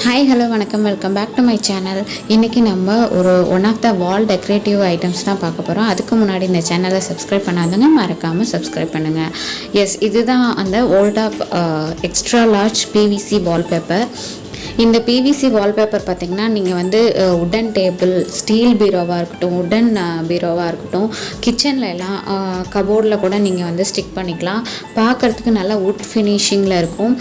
Hi hello வணக்கம் welcome back to my channel. இன்றைக்கி நம்ம one of the wall decorative items தான் பார்க்க போகிறோம். அதுக்கு முன்னாடி இந்த சேனலை சப்ஸ்கிரைப் பண்ணாதவங்க மறக்காமல் சப்ஸ்கிரைப் பண்ணுங்கள். எஸ், இதுதான் அந்த old of extra large PVC wallpaper. இந்த பிவிசி வால்பேப்பர் பார்த்திங்கன்னா நீங்கள் வந்து உடன் டேபிள், ஸ்டீல் பீரோவாக இருக்கட்டும், உடன் பீரோவாக இருக்கட்டும், கிச்சனில் எல்லாம் கபோர்டில் கூட நீங்கள் வந்து ஸ்டிக் பண்ணிக்கலாம். பார்க்குறதுக்கு நல்லா வுட் ஃபினிஷிங்கில் இருக்கும்.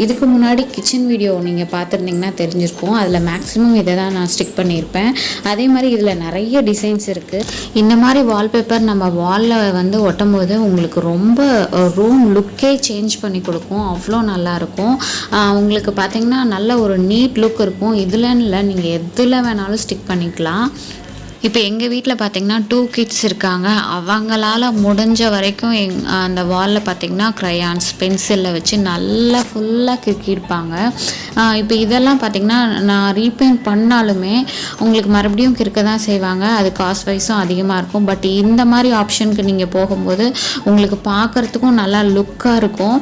இதுக்கு முன்னாடி கிச்சன் வீடியோ நீங்கள் பார்த்துருந்தீங்கன்னா தெரிஞ்சிருக்கும். அதில் மேக்ஸிமம் இதை தான் நான் ஸ்டிக் பண்ணியிருப்பேன். அதே மாதிரி இதில் நிறைய டிசைன்ஸ் இருக்குது. இந்த மாதிரி வால்பேப்பர் நம்ம வாலில் வந்து ஒட்டும் போது உங்களுக்கு ரொம்ப ரூம் லுக்கே சேஞ்ச் பண்ணி கொடுக்கும். அவ்வளோ நல்லாயிருக்கும். உங்களுக்கு பார்த்தீங்கன்னா நல்ல ஒரு நீட் லுக் இருக்கும். இதில் இல்லை, நீங்கள் எதில் வேணாலும் ஸ்டிக் பண்ணிக்கலாம். இப்போ எங்கள் வீட்டில் பார்த்திங்கன்னா 2 கிட்ஸ் இருக்காங்க. அவங்களால முடிஞ்ச வரைக்கும் அந்த வாலில் பார்த்திங்கன்னா க்ரையான்ஸ், பென்சிலில் வச்சு நல்லா ஃபுல்லாக கிறுக்கியிருப்பாங்க. இப்போ இதெல்லாம் பார்த்திங்கன்னா நான் ரீபெயிண்ட் பண்ணாலுமே உங்களுக்கு மறுபடியும் கிறுக்க தான் செய்வாங்க. அது காஸ்ட் வைஸும் அதிகமாக இருக்கும். பட் இந்த மாதிரி ஆப்ஷனுக்கு நீங்கள் போகும்போது உங்களுக்கு பார்க்குறதுக்கும் நல்லா லுக்காக இருக்கும்.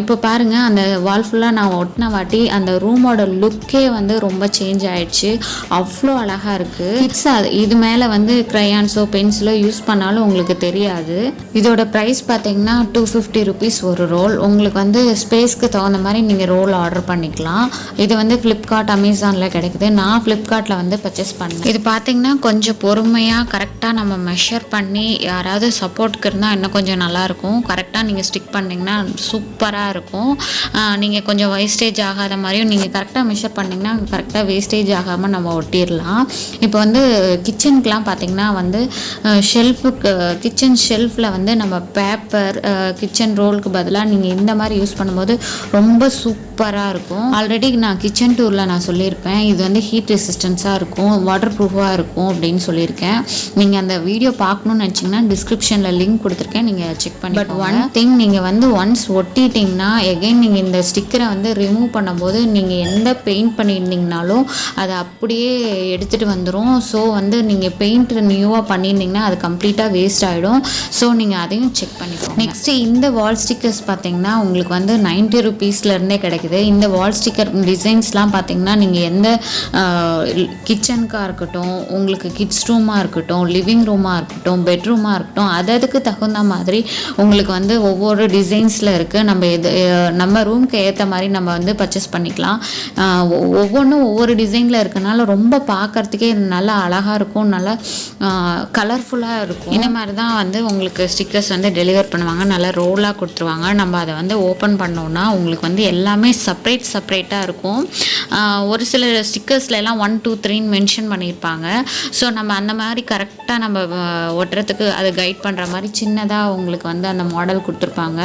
இப்போ பாருங்கள், அந்த வால் ஃபுல்லாக நான் ஒட்டின வாட்டி அந்த ரூமோட லுக்கே வந்து ரொம்ப சேஞ்ச் ஆகிடுச்சு. அவ்வளோ அழகாக இருக்குது. கிட்ஸ் இது மேலே வந்து க்ரையான்ஸோ பென்சிலோ யூஸ் பண்ணாலும் உங்களுக்கு தெரியாது. இதோட ப்ரைஸ் பார்த்தீங்கன்னா 250 ருபீஸ் ஒரு ரோல். உங்களுக்கு வந்து ஸ்பேஸ்க்கு தகுந்த மாதிரி நீங்கள் ரோல் ஆர்டர் பண்ணிக்கலாம். இது வந்து ஃப்ளிப்கார்ட், அமேசானில் கிடைக்குது. நான் ஃப்ளிப்கார்ட்டில் வந்து பர்ச்சேஸ் பண்ணேன். இது பார்த்தீங்கன்னா கொஞ்சம் பொறுமையாக கரெக்டாக நம்ம மெஷர் பண்ணி, யாராவது சப்போர்ட்டுக்கு இருந்தால் இன்னும் கொஞ்சம் நல்லாயிருக்கும். கரெக்டாக நீங்கள் ஸ்டிக் பண்ணிங்கன்னா சூப்பராக இருக்கும். நீங்கள் கொஞ்சம் வேஸ்டேஜ் ஆகாத மாதிரியும் நீங்கள் கரெக்டாக மெஷர் பண்ணிங்கன்னா கரெக்டாக வேஸ்டேஜ் ஆகாமல் நம்ம ஒட்டிடலாம். இப்போ வந்து கிச்சனுக்கெலாம் பார்த்திங்கன்னா வந்து கிச்சன் ஷெல்ஃபில் வந்து நம்ம பேப்பர், கிச்சன் ரோலுக்கு பதிலாக நீங்கள் இந்த மாதிரி யூஸ் பண்ணும்போது ரொம்ப சூப்பராக இருக்கும். ஆல்ரெடி நான் கிச்சன் டூரில் நான் சொல்லியிருப்பேன், இது வந்து ஹீட் ரெசிஸ்டன்ஸாக இருக்கும், வாட்டர் ப்ரூஃபாக இருக்கும் அப்படின்னு சொல்லியிருக்கேன். நீங்கள் அந்த வீடியோ பார்க்கணுன்னு நினச்சிங்கன்னா டிஸ்கிரிப்ஷனில் லிங்க் கொடுத்துருக்கேன், நீங்கள் செக் பண்ணி. பட் ஒன் திங், நீங்கள் வந்து ஒன்ஸ் ஒட்டிட்டிங்கன்னா எகைன் நீங்கள் இந்த ஸ்டிக்கரை வந்து ரிமூவ் பண்ணும்போது நீங்கள் எந்த பெயிண்ட் பண்ணியிருந்தீங்கனாலும் அதை அப்படியே எடுத்துகிட்டு வந்துடும். ஸோ வந்து நீங்கள் பெயிண்ட் நியூவாக பண்ணியிருந்தீங்கன்னா அது கம்ப்ளீட்டாக வேஸ்ட் ஆகிடும். ஸோ நீங்கள் அதையும் செக் பண்ணிக்கோங்க. நெக்ஸ்ட்டு இந்த வால் ஸ்டிக்கர்ஸ் பார்த்தீங்கன்னா உங்களுக்கு வந்து 90 ருபீஸ்லேருந்தே கிடைக்குது. இந்த வால் ஸ்டிக்கர் டிசைன்ஸ்லாம் பார்த்தீங்கன்னா நீங்கள் எந்த கிச்சனுக்காக இருக்கட்டும், உங்களுக்கு கிட்ஸ் ரூமாக இருக்கட்டும், லிவிங் ரூமாக இருக்கட்டும், பெட்ரூமாக இருக்கட்டும், அதுக்கு தகுந்த மாதிரி உங்களுக்கு வந்து ஒவ்வொரு டிசைன்ஸில் இருக்குது. நம்ம ரூம்க்கு ஏற்ற மாதிரி நம்ம வந்து பர்ச்சேஸ் பண்ணிக்கலாம். ஒவ்வொன்றும் ஒவ்வொரு டிசைனில் இருக்கனால ரொம்ப பார்க்குறதுக்கே நல்லா அழகாக இருக்கும், நல்லா கலர்ஃபுல்லாக இருக்கும். இந்த மாதிரி தான் வந்து உங்களுக்கு ஸ்டிக்கர்ஸ் வந்து டெலிவர் பண்ணுவாங்க. நல்லா ரோலாக கொடுத்துருவாங்க. நம்ம அதை வந்து ஓப்பன் பண்ணோன்னா உங்களுக்கு வந்து எல்லாமே செப்பரேட்டாக இருக்கும். ஒரு சில ஸ்டிக்கர்ஸ்லாம் 1 2 3 மென்ஷன் பண்ணியிருப்பாங்க. ஸோ நம்ம அந்த மாதிரி கரெக்டாக நம்ம ஒட்டுறதுக்கு அது கைட் பண்ணுற மாதிரி சின்னதாக உங்களுக்கு வந்து அந்த மாடல் கொடுத்துருப்பாங்க.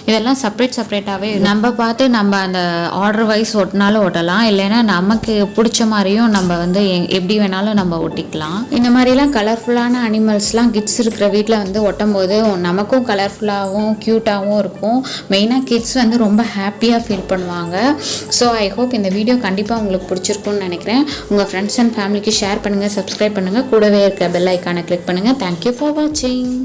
இதெல்லாம் செப்பரேட்டாகவே நம்ம பார்த்து நம்ம அந்த ஆர்டர் வைஸ் ஒட்டினாலும் ஒட்டலாம், இல்லைன்னா நமக்கு பிடிச்ச மாதிரியும் நம்ம வந்து எப்படி வேணாலும் நம்ம ஒட்டிக்கலாம். இந்த மாதிரிலாம் கலர்ஃபுல்லான அனிமல்ஸ்லாம் கிட்ஸ் இருக்கிற வீட்டில் வந்து ஒட்டும் போது நமக்கும் கலர்ஃபுல்லாகவும் க்யூட்டாகவும் இருக்கும். மெயினாக கிட்ஸ் வந்து ரொம்ப ஹாப்பியாக ஃபீல் பண்ணுவாங்க. ஸோ ஐ ஹோப் இந்த வீடியோ கண்டிப்பாக உங்களுக்கு பிடிச்சிருக்குன்னு நினைக்கிறேன். உங்கள் ஃப்ரெண்ட்ஸ் அண்ட் ஃபேமிலிக்கு ஷேர் பண்ணுங்கள், சப்ஸ்கிரைப் பண்ணுங்கள், கூடவே இருக்க பெல் ஐக்கானை கிளிக் பண்ணுங்கள். தேங்க்யூ ஃபார் வாட்சிங்.